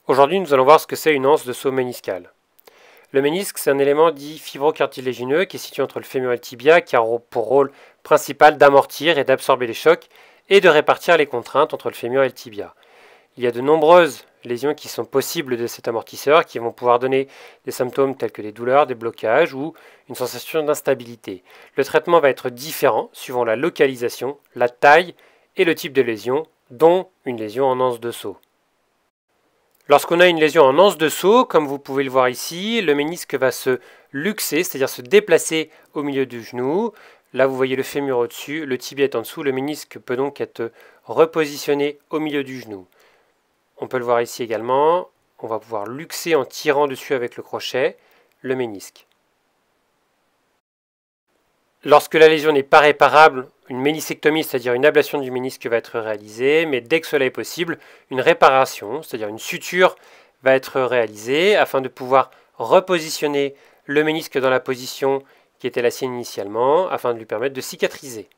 Aujourd'hui, nous allons voir ce que c'est une anse de saut méniscale. Le ménisque, c'est un élément dit fibrocartilagineux qui est situé entre le fémur et le tibia, qui a pour rôle principal d'amortir et d'absorber les chocs et de répartir les contraintes entre le fémur et le tibia. Il y a de nombreuses lésions qui sont possibles de cet amortisseur, qui vont pouvoir donner des symptômes tels que des douleurs, des blocages ou une sensation d'instabilité. Le traitement va être différent suivant la localisation, la taille et le type de lésion, dont une lésion en anse de saut. Lorsqu'on a une lésion en anse de saut, comme vous pouvez le voir ici, le ménisque va se luxer, c'est-à-dire se déplacer au milieu du genou. Là, vous voyez le fémur au-dessus, le tibia est en dessous. Le ménisque peut donc être repositionné au milieu du genou. On peut le voir ici également. On va pouvoir luxer en tirant dessus avec le crochet le ménisque. Lorsque la lésion n'est pas réparable, une méniscectomie, c'est-à-dire une ablation du ménisque, va être réalisée, mais dès que cela est possible, une réparation, c'est-à-dire une suture, va être réalisée afin de pouvoir repositionner le ménisque dans la position qui était la sienne initialement, afin de lui permettre de cicatriser.